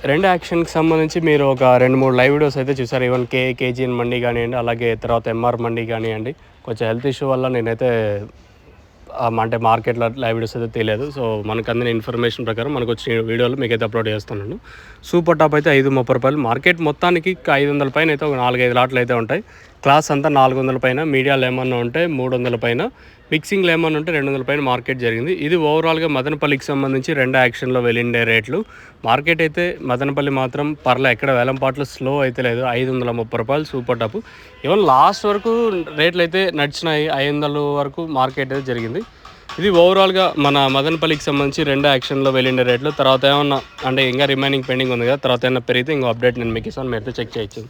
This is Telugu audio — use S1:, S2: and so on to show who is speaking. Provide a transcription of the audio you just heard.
S1: రెండు యాక్షన్కి సంబంధించి మీరు ఒక 2-3 లైవ్ వీడియోస్ అయితే చూసారు. ఈవెన్ కేజీఎన్ మండి కానివ్వండి, అలాగే తర్వాత ఎంఆర్ మండి కానివ్వండి. కొంచెం హెల్త్ ఇష్యూ వల్ల నేనైతే అంటే మార్కెట్లో లైవ్ వీడియోస్ అయితే తెలియదు. సో మనకు అందిన ఇన్ఫర్మేషన్ ప్రకారం మనకు వచ్చిన వీడియోలు మీకైతే అప్లోడ్ చేస్తున్నాను. సూపర్ టాప్ అయితే 530 రూపాయలు. మార్కెట్ మొత్తానికి 500 పైన అయితే ఒక 4-5 లాట్లు అయితే ఉంటాయి. క్లాస్ అంతా 400 పైన, మీడియాలు ఏమన్నా ఉంటే 300 పైన, మిక్సింగ్లు ఏమన్నా ఉంటే 200 పైన మార్కెట్ జరిగింది. ఇది ఓవరాల్గా మదనపల్లికి సంబంధించి 2 యాక్షన్లో వెళ్ళిండే రేట్లు. మార్కెట్ అయితే మదనపల్లి మాత్రం ఎక్కడ వేలంపాట్లు స్లో అయితే లేదు. 530 రూపాయలు సూపర్ టాప్. ఈవెన్ లాస్ట్ వరకు రేట్లు అయితే నడిచినాయి. 500 వరకు మార్కెట్ అయితే జరిగింది. ఇది ఓవరాల్గా మన మదనపల్లికి సంబంధించి 2 యాక్షన్లో వెళ్ళిండే రేట్లు. తర్వాత ఏమన్నా అంటే ఇంకా రిమైనింగ్ పెండింగ్ ఉంది కదా, తర్వాత ఏమన్నా పెరిగితే ఇంకో అప్డేట్ నేను మీకు ఇస్తాను, మీరు అయితే చెక్ చేయొచ్చు.